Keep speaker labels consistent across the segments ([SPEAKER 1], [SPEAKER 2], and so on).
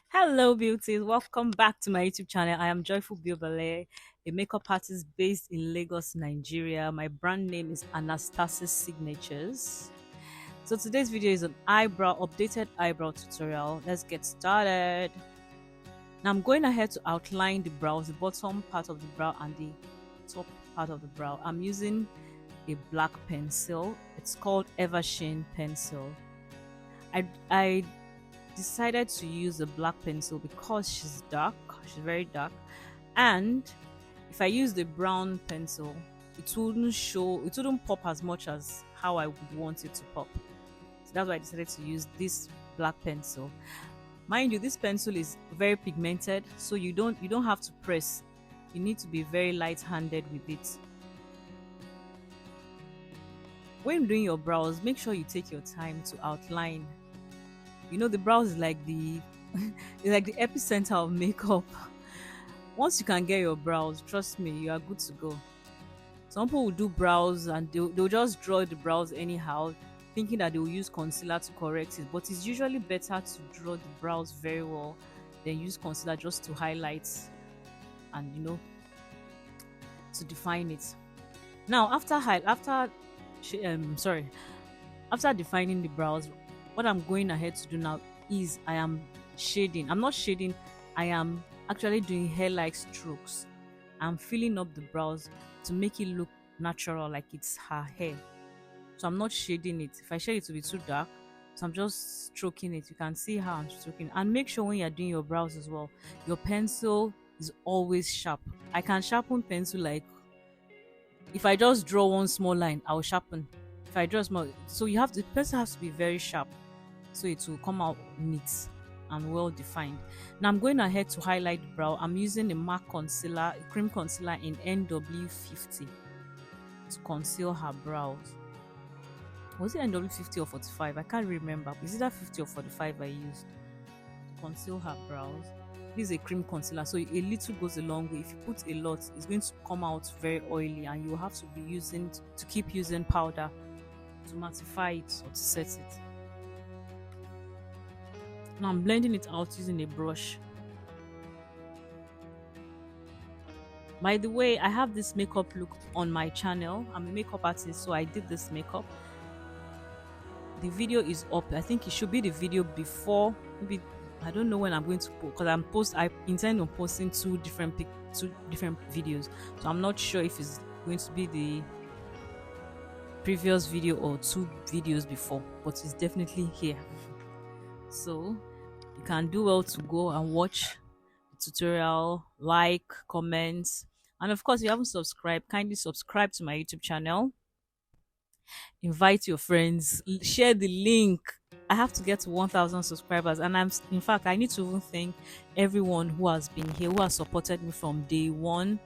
[SPEAKER 1] Hello, beauties. Welcome back to my YouTube channel. I am Joyful Biobelle, a makeup artist based in Lagos, Nigeria. My brand name is Anastasis Signatures. So today's video is an updated eyebrow tutorial. Let's get started. Now I'm going ahead to outline the brows, the bottom part of the brow and the top part of the brow. I'm using a black pencil. It's called Eversheen pencil. I decided to use a black pencil because she's very dark, and if I use the brown pencil, it wouldn't pop as much as how I would want it to pop. So that's why I decided to use this black pencil. Mind you, this pencil is very pigmented, so you don't have to press. You need to be very light-handed with it. When doing your brows, make sure you take your time to outline. The brows is like the it's like the epicenter of makeup. Once you can get your brows, trust me, you are good to go. Some people will do brows and they'll just draw the brows anyhow, thinking that they will use concealer to correct it. But it's usually better to draw the brows very well than use concealer just to highlight and to define it. Now after defining the brows, what I'm going ahead to do now is I am shading. I'm not shading, I am actually doing hair like strokes. I'm filling up the brows to make it look natural, like it's her hair. So I'm not shading it. If I shade it to be too dark, so I'm just stroking it. You can see how I'm stroking. And make sure when you're doing your brows as well, your pencil is always sharp. I can sharpen pencil like if I just draw one small line, I'll sharpen. If I draw small, so the pencil has to be very sharp, so it will come out neat and well defined. Now I'm going ahead to highlight the brow. I'm using a MAC concealer, a cream concealer in NW50 to conceal her brows. Was it NW50 or 45? I can't remember. Is it that 50 or 45 I used to conceal her brows? This is a cream concealer, so a little goes a long way. If you put a lot, it's going to come out very oily, and you will have to keep using powder to mattify it or to set it. Now I'm blending it out using a brush. By the way, I have this makeup look on my channel. I'm a makeup artist, so I did this makeup. The video is up. I think it should be the video before. Maybe I don't know when I'm going to post, because I intend on posting two different videos. So I'm not sure if it's going to be the previous video or two videos before, but it's definitely here. So you can do well to go and watch the tutorial, like, comment, and of course, if you haven't subscribed, kindly subscribe to my YouTube channel. Invite your friends, share the link. I have to get to 1,000 subscribers, and in fact, I need to even thank everyone who has been here, who has supported me from day one.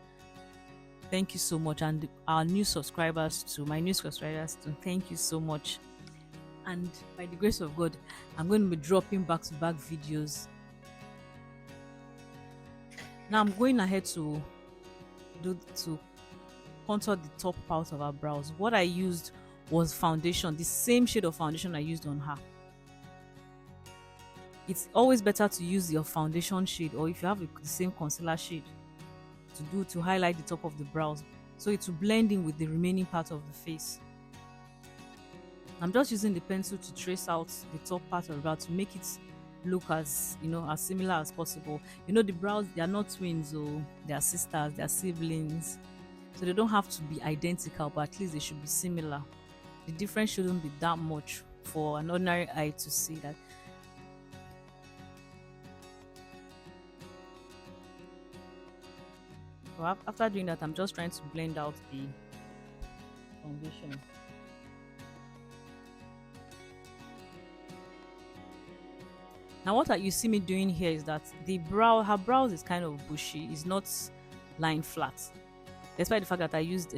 [SPEAKER 1] Thank you so much, and my new subscribers too. Thank you so much. And by the grace of God, I'm going to be dropping back-to-back videos. Now I'm going ahead to contour the top part of our brows. What I used was foundation, the same shade of foundation I used on her. It's always better to use your foundation shade, or if you have the same concealer shade, to highlight the top of the brows, so it will blend in with the remaining part of the face. I'm just using the pencil to trace out the top part of the brow to make it look as similar as possible. The brows, they are not twins, or they are sisters, they are siblings, so they don't have to be identical, but at least they should be similar. The difference shouldn't be that much for an ordinary eye to see that. So after doing that, I'm just trying to blend out the foundation. Now what you see me doing here is that her brows is kind of bushy, it's not lying flat. Despite the fact that I used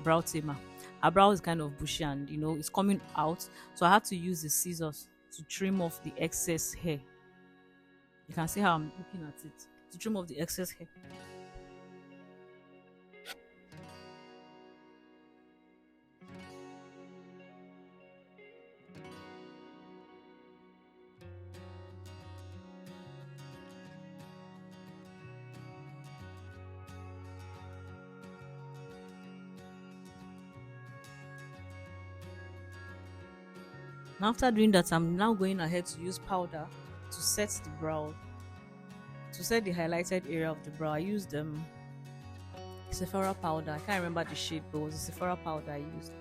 [SPEAKER 1] brow tamer, her brow is kind of bushy and it's coming out. So I had to use the scissors to trim off the excess hair. You can see how I'm looking at it, to trim off the excess hair. And after doing that, I'm now going ahead to use powder to set the brow, to set the highlighted area of the brow. I used Sephora powder. I can't remember the shade, but it was a Sephora powder I used.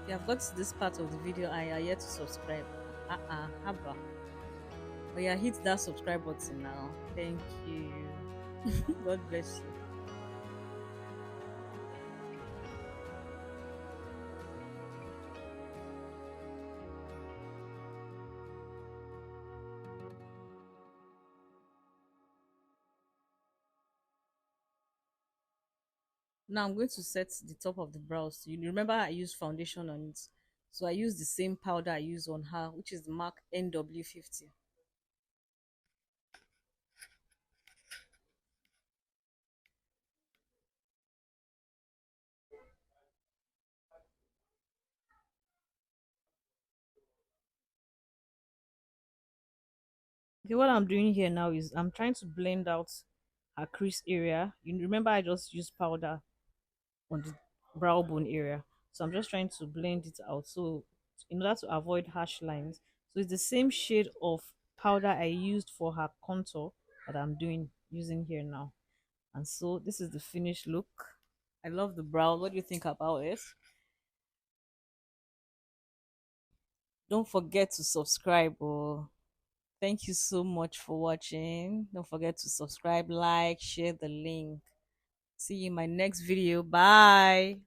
[SPEAKER 1] If you have got to this part of the video and you are yet to subscribe, haba. But yeah, hit that subscribe button now. Thank you. God bless you. Now I'm going to set the top of the brows. You remember I used foundation on it. So I used the same powder I used on her, which is the MAC NW50. Okay, what I'm doing here now is I'm trying to blend out her crease area. You remember I just used powder on the brow bone area. So I'm just trying to blend it out. So in order to avoid harsh lines. So it's the same shade of powder I used for her contour that I'm doing using here now. And so this is the finished look. I love the brow. What do you think about it? Don't forget to subscribe. Oh, thank you so much for watching. Don't forget to subscribe, like, share the link. See you in my next video. Bye.